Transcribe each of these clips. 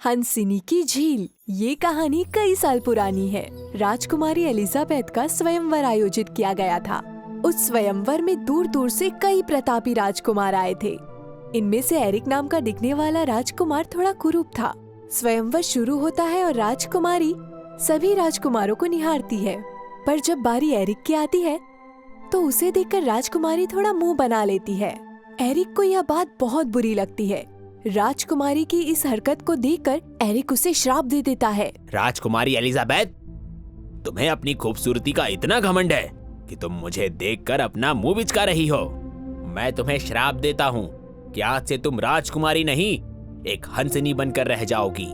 हंसिनी की झील। ये कहानी कई साल पुरानी है। राजकुमारी एलिजाबेथ का स्वयंवर आयोजित किया गया था। उस स्वयंवर में दूर दूर से कई प्रतापी राजकुमार आए थे। इनमें से एरिक नाम का दिखने वाला राजकुमार थोड़ा कुरूप था। स्वयंवर शुरू होता है और राजकुमारी सभी राजकुमारों को निहारती है, पर जब बारी एरिक की आती है तो उसे देखकर राजकुमारी थोड़ा मुंह बना लेती है। एरिक को यह बात बहुत बुरी लगती है। राजकुमारी की इस हरकत को देखकर एरिक उसे श्राप दे देता है। राजकुमारी एलिजाबेथ, तुम्हें अपनी खूबसूरती का इतना घमंड है कि तुम मुझे देखकर अपना मुंह बिचका रही हो। मैं तुम्हें श्राप देता हूँ कि आज से तुम राजकुमारी नहीं, एक हंसनी बनकर रह जाओगी।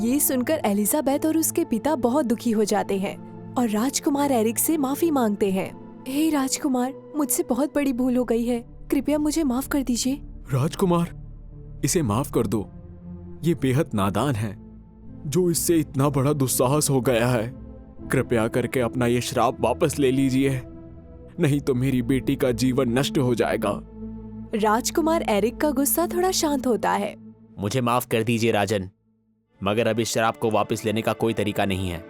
ये सुनकर एलिजाबेथ और उसके पिता बहुत दुखी हो जाते हैं और राजकुमार एरिक से माफी मांगते हैं। हे राजकुमार, मुझसे बहुत बड़ी भूल हो गई है, कृपया मुझे माफ कर दीजिए। राजकुमार, इसे माफ कर दो। ये बेहद नादान है जो इससे इतना बड़ा दुस्साहस हो गया है। कृपया करके अपना ये श्राप वापस ले लीजिए, नहीं तो मेरी बेटी का जीवन नष्ट हो जाएगा। राजकुमार एरिक का गुस्सा थोड़ा शांत होता है। मुझे माफ कर दीजिए राजन, मगर अब इस श्राप को वापस लेने का कोई तरीका नहीं है।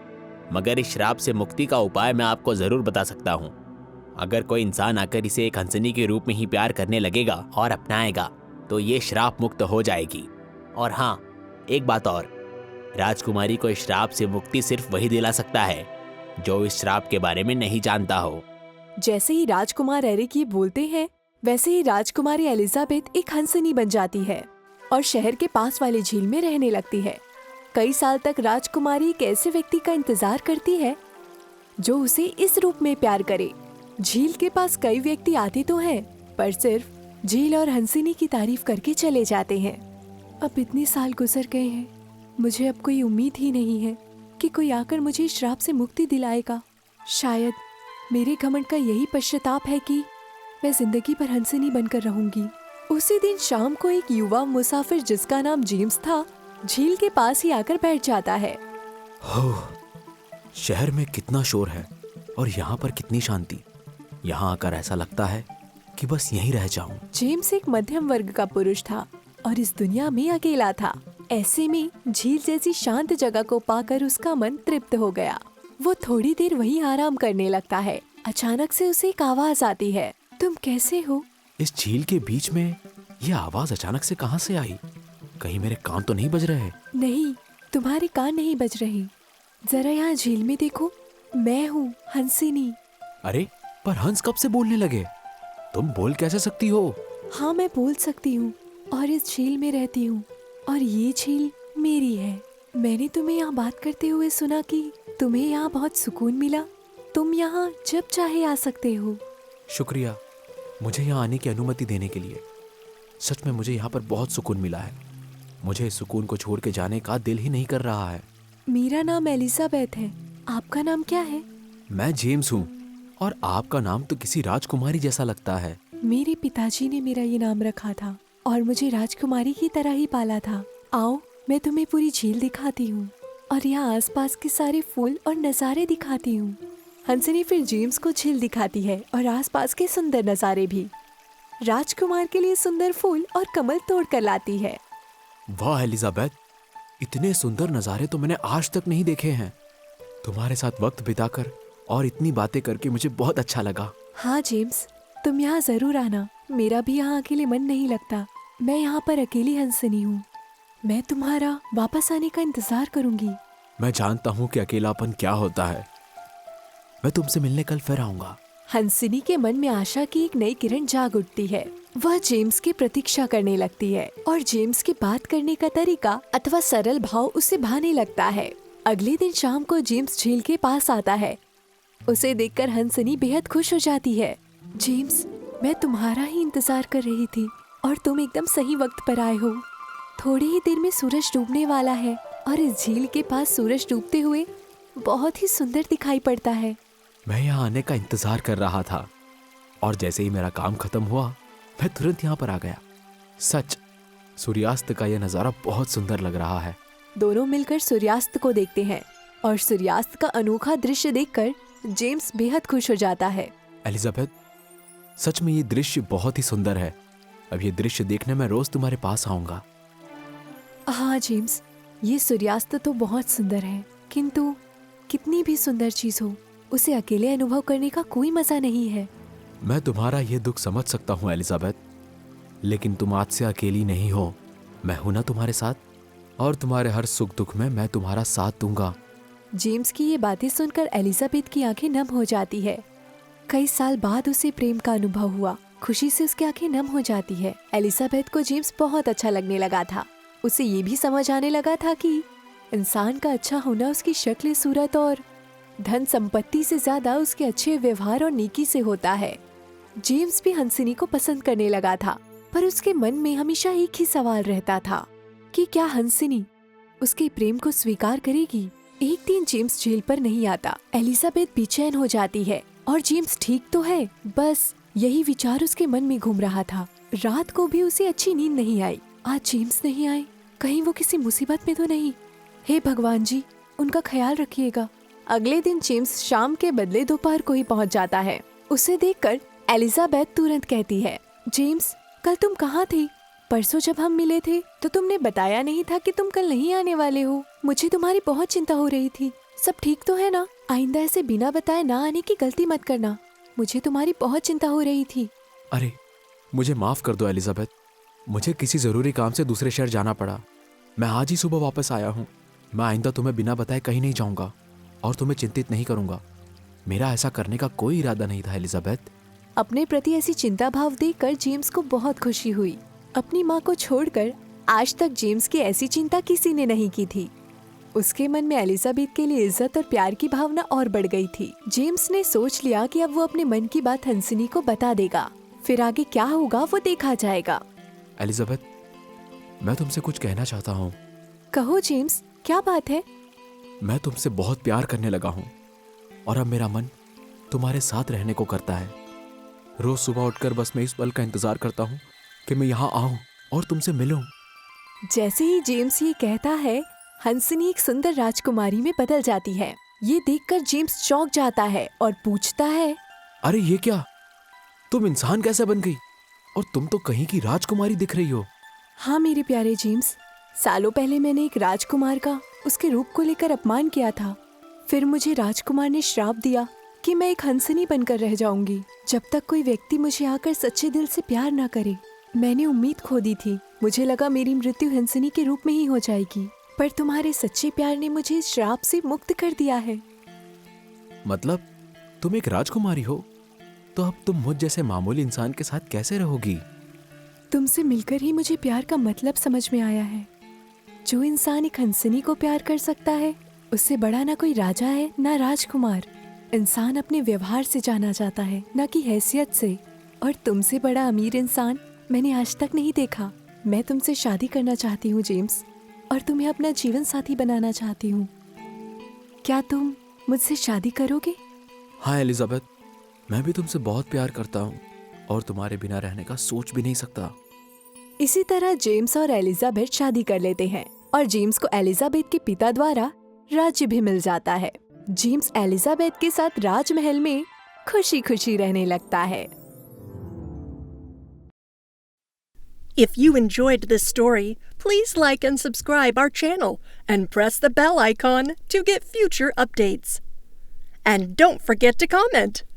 मगर इस श्राप से मुक्ति का उपाय मैं आपको जरूर बता सकता हूँ। अगर कोई इंसान आकर इसे एक हंसनी के रूप में ही प्यार करने लगेगा और अपनाएगा तो ये श्राप मुक्त हो जाएगी। और हाँ, एक बात और, राजकुमारी को इस श्राप से मुक्ति सिर्फ वही दिला सकता है जो इस श्राप के बारे में नहीं जानता हो। जैसे ही राजकुमार एरिक ये बोलते हैं, वैसे ही राजकुमारी एलिजाबेथ एक हंसनी बन जाती है और शहर के पास वाली झील में रहने लगती है। कई साल तक राजकुमारी एक ऐसे व्यक्ति का इंतजार करती है जो उसे इस रूप में प्यार करे। झील के पास कई व्यक्ति आते तो हैं, पर सिर्फ झील और हंसिनी की तारीफ करके चले जाते हैं। अब इतने साल गुजर गए हैं, मुझे अब कोई उम्मीद ही नहीं है कि कोई आकर मुझे श्राप से मुक्ति दिलाएगा। शायद मेरे घमंड का यही पश्चाताप है कि मैं जिंदगी भर हंसिनी बनकर रहूंगी। उसी दिन शाम को एक युवा मुसाफिर जिसका नाम जेम्स था, झील के पास ही आकर बैठ जाता है। शहर में कितना शोर है और यहाँ पर कितनी शांति। यहाँ आकर ऐसा लगता है कि बस यहीं रह जाऊं। जेम्स एक मध्यम वर्ग का पुरुष था और इस दुनिया में अकेला था। ऐसे में झील जैसी शांत जगह को पाकर उसका मन तृप्त हो गया। वो थोड़ी देर वहीं आराम करने लगता है। अचानक से उसे एक आवाज आती है। तुम कैसे हो? इस झील के बीच में ये आवाज अचानक से कहाँ से आई? कहीं मेरे कान तो नहीं बज रहे? नहीं, तुम्हारे कान नहीं बज रहे। जरा यहाँ झील में देखो, मैं हूँ हंसिनी। अरे, पर हंस कब से बोलने लगे? तुम बोल कैसे सकती हो? हाँ, मैं बोल सकती हूँ और इस झील में रहती हूँ और ये झील मेरी है। मैंने तुम्हें यहाँ बात करते हुए सुना कि तुम्हें यहाँ बहुत सुकून मिला। तुम यहाँ जब चाहे आ सकते हो। शुक्रिया मुझे यहाँ आने की अनुमति देने के लिए। सच में मुझे यहाँ पर बहुत सुकून मिला है। मुझे इस सुकून को छोड़ के जाने का दिल ही नहीं कर रहा है। मेरा नाम एलिजाबेथ है। आपका नाम क्या है? मैं जेम्स हूँ और आपका नाम तो किसी राजकुमारी जैसा लगता है। मेरे पिताजी ने मेरा ये नाम रखा था और मुझे राजकुमारी की तरह ही पाला था। आओ, मैं तुम्हें पूरी झील दिखाती हूँ और यहाँ आसपास के सारे फूल और नज़ारे दिखाती हूँ। हंसनी फिर जेम्स को झील दिखाती है और आसपास के सुंदर नज़ारे भी। राजकुमार के लिए सुंदर फूल और कमल तोड़ कर लाती है। वाह एलिजाबेथ, इतने सुंदर नज़ारे तो मैंने आज तक नहीं देखे हैं। तुम्हारे साथ वक्त बिताकर और इतनी बातें करके मुझे बहुत अच्छा लगा। हाँ जेम्स, तुम यहाँ जरूर आना। मेरा भी यहाँ अकेले मन नहीं लगता। मैं यहाँ पर अकेली हंसनी हूँ। मैं तुम्हारा वापस आने का इंतजार करूंगी। मैं जानता हूँ कि अकेलापन क्या होता है। मैं तुमसे मिलने कल फिर आऊंगा। हंसिनी के मन में आशा की एक नई किरण जाग उठती है। वह जेम्स की प्रतीक्षा करने लगती है और जेम्स की बात करने का तरीका अथवा सरल भाव उसे भाने लगता है। अगले दिन शाम को जेम्स झील के पास आता है। उसे देखकर हंसनी बेहद खुश हो जाती है। जेम्स, मैं तुम्हारा ही इंतजार कर रही थी और तुम एकदम सही वक्त पर आए हो। थोड़ी ही देर में सूरज डूबने वाला है और इस झील के पास सूरज डूबते हुए बहुत ही सुंदर दिखाई पड़ता है। मैं यहाँ आने का इंतजार कर रहा था और जैसे ही मेरा काम खत्म हुआ मैं तुरंत यहाँ पर आ गया। सच, सूर्यास्त का यह नज़ारा बहुत सुंदर लग रहा है। दोनों मिलकर सूर्यास्त को देखते हैं और सूर्यास्त का अनोखा दृश्य देखकर जेम्स बेहद खुश हो जाता है। एलिजाबेथ, सच में ये दृश्य बहुत ही सुंदर है। अब ये दृश्य देखने मैं रोज तुम्हारे पास आऊंगा। हाँ जेम्स, ये सूर्यास्त तो बहुत सुंदर है, किंतु कितनी भी सुंदर चीज हो, उसे अकेले अनुभव करने का कोई मजा नहीं है। मैं तुम्हारा ये दुख समझ सकता हूँ एलिजाबेथ, लेकिन तुम आज से अकेली नहीं हो। मैं हूं ना तुम्हारे साथ, और तुम्हारे हर सुख दुख में मैं तुम्हारा साथ दूंगा। जेम्स की ये बातें सुनकर एलिजाबेथ की आंखें नम हो जाती है। कई साल बाद उसे प्रेम का अनुभव हुआ। खुशी से उसकी आंखें नम हो जाती है। एलिजाबेथ को जेम्स बहुत अच्छा लगने लगा था। उसे ये भी समझ आने लगा था कि इंसान का अच्छा होना उसकी शक्ल सूरत और धन संपत्ति से ज्यादा उसके अच्छे व्यवहार और नेकी से होता है। जेम्स भी हंसिनी को पसंद करने लगा था, पर उसके मन में हमेशा एक ही सवाल रहता था कि क्या हंसिनी उसके प्रेम को स्वीकार करेगी। एक दिन जेम्स झील पर नहीं आता। एलिजाबेथ बेचैन हो जाती है और जेम्स ठीक तो है, बस यही विचार उसके मन में घूम रहा था। रात को भी उसे अच्छी नींद नहीं आई। आज जेम्स नहीं आए, कहीं वो किसी मुसीबत में तो नहीं। हे भगवान जी, उनका ख्याल रखिएगा। अगले दिन जेम्स शाम के बदले दोपहर को ही पहुंच जाता है। उसे देखकर एलिजाबेथ तुरंत कहती है, जेम्स, कल तुम कहाँ थे? परसों जब हम मिले थे तो तुमने बताया नहीं था कि तुम कल नहीं आने वाले हो। मुझे तुम्हारी बहुत चिंता हो रही थी। सब ठीक तो है ना? आइंदा ऐसे बिना बताए ना आने की गलती मत करना। मुझे तुम्हारी बहुत चिंता हो रही थी। अरे मुझे माफ कर दो एलिजाबेथ, मुझे किसी जरूरी काम से दूसरे शहर जाना पड़ा। मैं आज ही सुबह वापस आया हूँ। मैं आइंदा तुम्हें बिना बताए कहीं नहीं जाऊंगा और तुम्हें चिंतित नहीं करूंगा। मेरा ऐसा करने का कोई इरादा नहीं था एलिजाबेथ। अपने प्रति ऐसी चिंता भाव देखकर जेम्स को बहुत खुशी हुई। अपनी माँ को छोड़कर आज तक जेम्स की ऐसी चिंता किसी ने नहीं की थी। उसके मन में एलिजाबेथ के लिए इज्जत और प्यार की भावना और बढ़ गई थी। जेम्स ने सोच लिया कि अब वो अपने मन की बात हंसिनी को बता देगा, फिर आगे क्या होगा वो देखा जाएगा। एलिजाबेथ, मैं तुमसे कुछ कहना चाहता हूँ। कहो जेम्स, क्या बात है? मैं तुमसे बहुत प्यार करने लगा हूँ और अब मेरा मन तुम्हारे साथ रहने को करता है। रोज सुबह उठकर बस मैं इस पल का इंतजार करता हूँ कि मैं यहाँ आऊँ और तुमसे मिलूं। जैसे ही जेम्स ये कहता है, हंसिनी एक सुंदर राजकुमारी में बदल जाती है। ये देखकर जेम्स चौंक जाता है और पूछता है, अरे ये क्या, तुम इंसान कैसे बन गई? और तुम तो कहीं की राजकुमारी दिख रही हो। हाँ मेरे प्यारे जेम्स, सालों पहले मैंने एक राजकुमार का उसके रूप को लेकर अपमान किया था। फिर मुझे राजकुमार ने श्राप दिया कि मैं एक हंसिनी बनकर रह जाऊंगी जब तक कोई व्यक्ति मुझे आकर सच्चे दिल से प्यार ना करे। मैंने उम्मीद खो दी थी। मुझे लगा मेरी मृत्यु हंसिनी के रूप में ही हो जाएगी, पर तुम्हारे सच्चे प्यार ने मुझे इस श्राप से मुक्त कर दिया है। मतलब तुम एक राजकुमारी हो, तो अब तुम मुझ जैसे मामूली इंसान के साथ कैसे रहोगी? तुमसे मिलकर ही मुझे प्यार का मतलब समझ में आया है। जो इंसान एक हंसिनी को प्यार कर सकता है, उससे बड़ा ना कोई राजा है ना राजकुमार। इंसान अपने व्यवहार से जाना जाता है, ना कि हैसियत से। और तुमसे बड़ा अमीर इंसान मैंने आज तक नहीं देखा। मैं तुमसे शादी करना चाहती हूँ जेम्स, और तुम्हें अपना जीवन साथी बनाना चाहती हूँ। क्या तुम मुझसे शादी करोगे? हाँ एलिजाबेथ, मैं भी तुमसे बहुत प्यार करता हूँ और तुम्हारे बिना रहने का सोच भी नहीं सकता। इसी तरह जेम्स और एलिजाबेथ शादी कर लेते हैं और जेम्स को एलिजाबेथ के पिता द्वारा राज्य भी मिल जाता है। जेम्स एलिजाबेथ के साथ राजमहल में खुशी खुशी रहने लगता है। If you enjoyed this story, please like and subscribe our channel and press the bell icon to get future updates. And don't forget to comment.